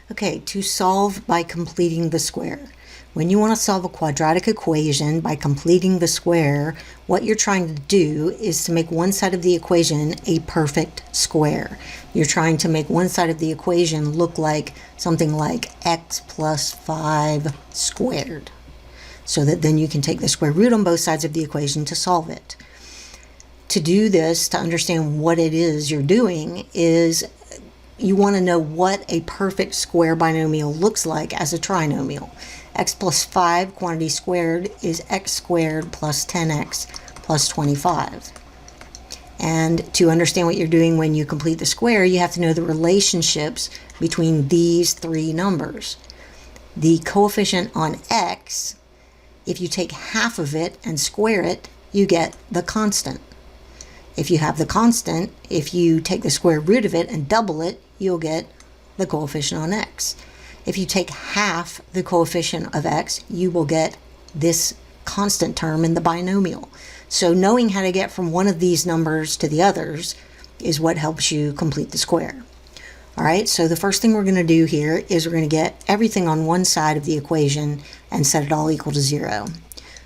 Okay, to solve by completing the square. When you want to solve a quadratic equation by completing the square, what you're trying to do is to make one side of the equation a perfect square. You're trying to make one side of the equation look like something like x plus 5 squared, so that then you can take the square root on both sides of the equation to solve it. To do this, to understand what it is you're doing, is you want to know what a perfect square binomial looks like as a trinomial. X plus 5 quantity squared is x squared plus 10x plus 25. And to understand what you're doing when you complete the square, you have to know the relationships between these three numbers. The coefficient on x, if you take half of it and square it, you get the constant. If you have the constant, if you take the square root of it and double it, you'll get the coefficient on x. If you take half the coefficient of x, you will get this constant term in the binomial. So knowing how to get from one of these numbers to the others is what helps you complete the square. All right, so the first thing we're going to do here is we're going to get everything on one side of the equation and set it all equal to 0.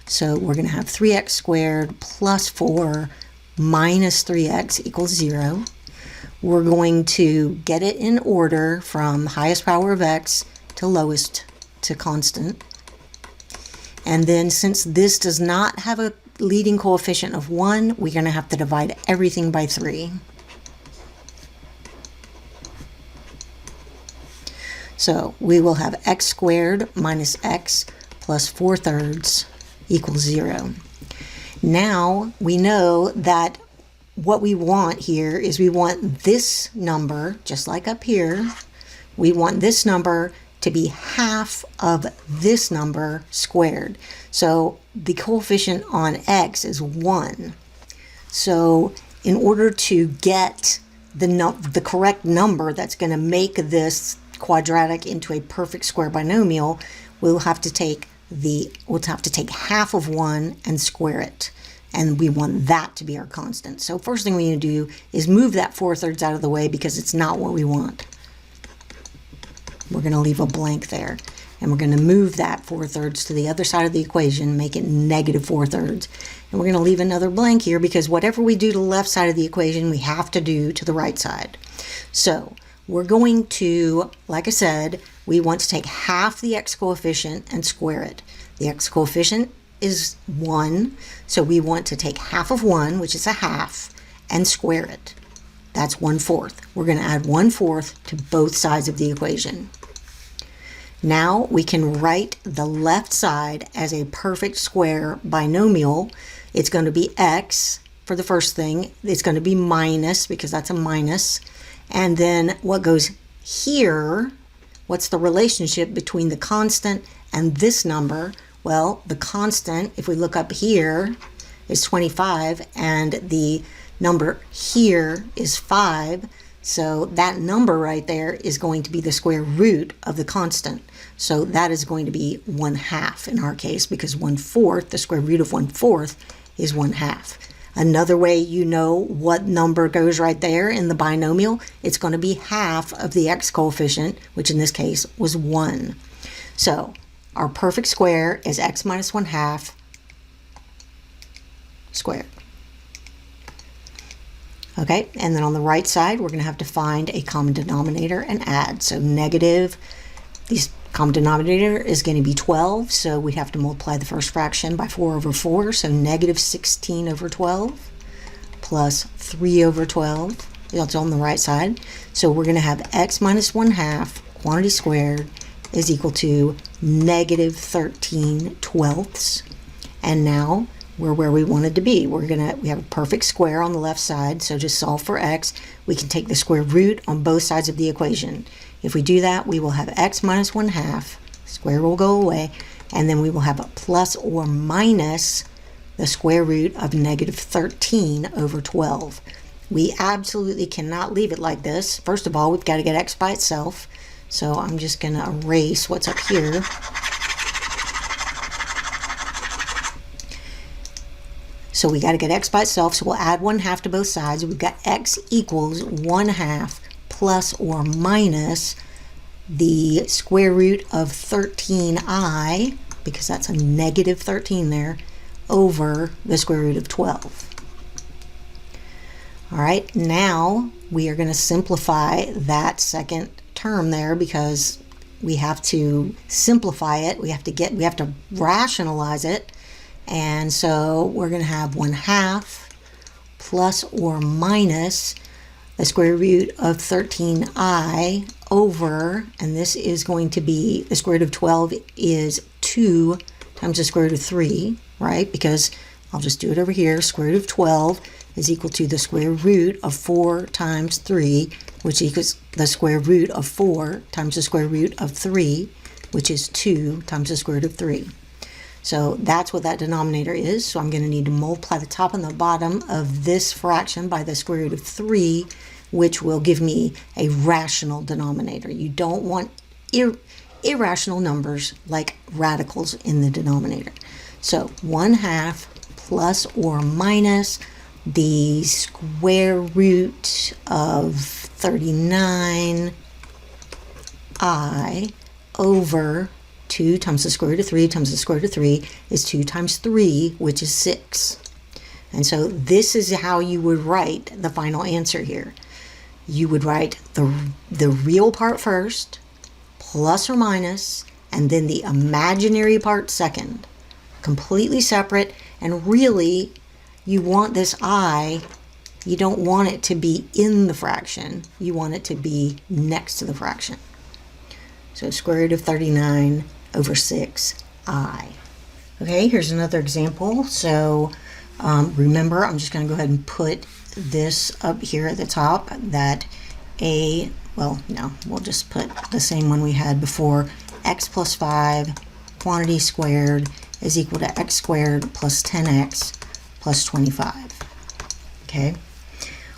So we're going to have 3x squared plus 4 minus 3x equals 0. We're going to get it in order from highest power of x to lowest to constant. And then since this does not have a leading coefficient of 1, we're going to have to divide everything by 3. So we will have x squared minus x plus 4/3 equals 0. Now we know that what we want here is we want this number, just like up here, we want this number to be half of this number squared. So the coefficient on x is 1. So in order to get the correct number that's going to make this quadratic into a perfect square binomial, we'll have to take half of 1 and square it. And we want that to be our constant. So first thing we need to do is move that 4/3 out of the way because it's not what we want. We're going to leave a blank there. And we're going to move that 4/3 to the other side of the equation, make it negative 4/3. And we're going to leave another blank here because whatever we do to the left side of the equation, we have to do to the right side. So we're going to, like I said, we want to take half the x coefficient and square it. The x coefficient is 1, so we want to take half of 1, which is a half, and square it. That's 1/4. We're going to add 1/4 to both sides of the equation. Now we can write the left side as a perfect square binomial. It's going to be x for the first thing. It's going to be minus because that's a minus. And then what goes here, what's the relationship between the constant and this number? Well, the constant, if we look up here, is 25, and the number here is 5. So that number right there is going to be the square root of the constant. So that is going to be 1/2 in our case, because 1/4, the square root of 1/4 is 1/2. Another way you know what number goes right there in the binomial, it's going to be half of the x coefficient, which in this case was 1. So our perfect square is x minus 1/2 squared. Okay, and then on the right side, we're going to have to find a common denominator and add. So negative, this common denominator is going to be 12, so we have to multiply the first fraction by 4/4, so negative 16/12 plus 3/12. That's on the right side. So we're going to have x minus 1/2 quantity squared is equal to negative 13/12. And now we're where we wanted to be. We have a perfect square on the left side, so just solve for x. We can take the square root on both sides of the equation. If we do that, we will have x minus 1/2, square will go away, and then we will have a plus or minus the square root of negative 13/12. We absolutely cannot leave it like this. First of all, we've got to get x by itself. So I'm just going to erase what's up here. So we got to get x by itself, so we'll add 1/2 to both sides. We've got x equals 1/2 plus or minus the square root of 13i, because that's a negative 13 there, over the square root of 12. All right, now we are going to simplify that second term there because we have to simplify it. We have to rationalize it. And so we're going to have 1/2 plus or minus the square root of 13i over, and this is going to be, the square root of 12 is 2 times the square root of 3, right? Because I'll just do it over here. Square root of 12 is equal to the square root of 4 times 3, which equals the square root of 4 times the square root of 3, which is 2 times the square root of 3. So that's what that denominator is. So I'm going to need to multiply the top and the bottom of this fraction by the square root of 3, which will give me a rational denominator. You don't want irrational numbers like radicals in the denominator. So 1/2 plus or minus the square root of 39i over 2 times the square root of 3 times the square root of 3 is 2 times 3, which is 6. And so this is how you would write the final answer here. You would write the real part first, plus or minus, and then the imaginary part second. Completely separate, and really you want this I, you don't want it to be in the fraction, you want it to be next to the fraction. So square root of 39 over 6i. Okay, here's another example. So remember, I'm just going to go ahead and put this up here at the top, that we'll just put the same one we had before. X plus 5 quantity squared is equal to x squared plus 10x plus 25. Okay,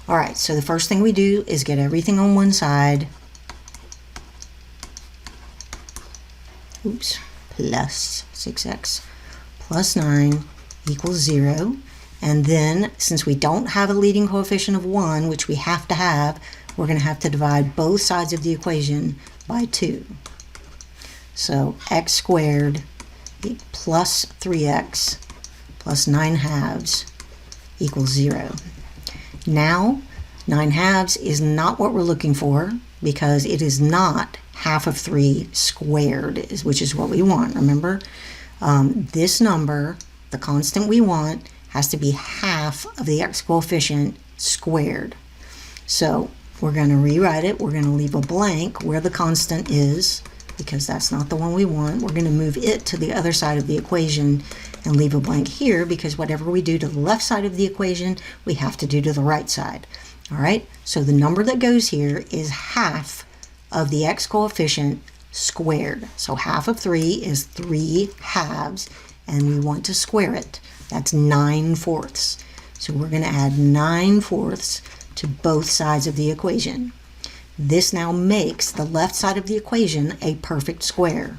all right, so the first thing we do is get everything on one side. Plus 6x plus 9 equals 0. And then, since we don't have a leading coefficient of 1, which we have to have, we're going to have to divide both sides of the equation by 2. So x squared plus 3x plus 9/2 equals 0. Now, 9/2 is not what we're looking for, because it is not half of 3 squared, which is what we want. Remember, this number, the constant we want, has to be half of the x coefficient squared. So we're going to rewrite it. We're going to leave a blank where the constant is, because that's not the one we want. We're going to move it to the other side of the equation and leave a blank here, because whatever we do to the left side of the equation, we have to do to the right side. All right, so the number that goes here is half of the x coefficient squared. So half of 3 is 3/2, and we want to square it. That's 9/4. So we're going to add 9/4 to both sides of the equation. This now makes the left side of the equation a perfect square.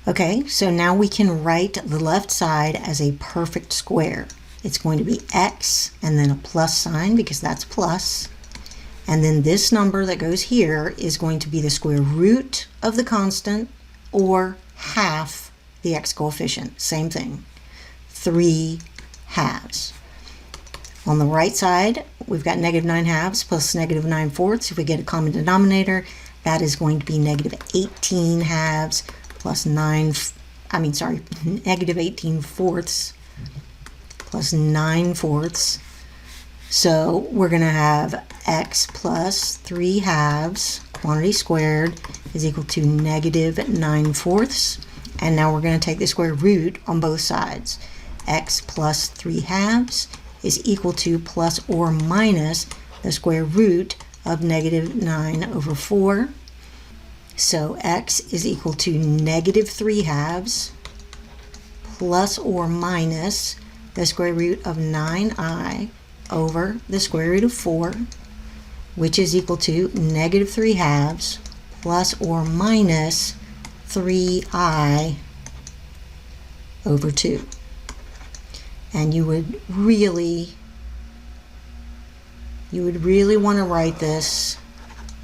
Okay, so now we can write the left side as a perfect square. It's going to be x and then a plus sign, because that's plus. And then this number that goes here is going to be the square root of the constant, or half the x coefficient. Same thing, 3/2. On the right side, we've got negative 9/2 plus negative 9/4. If we get a common denominator, that is going to be negative 18/2 plus negative 18/4 plus 9/4. So we're going to have x plus 3/2 quantity squared is equal to negative 9/4. And now we're going to take the square root on both sides. X plus 3/2 is equal to plus or minus the square root of negative 9 over 4. So x is equal to negative 3/2 plus or minus the square root of 9i over the square root of 4, which is equal to negative 3/2 plus or minus 3i over 2. And you would really want to write this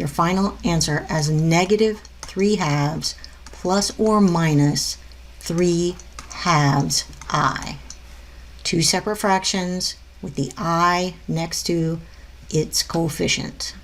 your final answer as negative 3/2 plus or minus 3/2 I. Two separate fractions with the I next to its coefficient.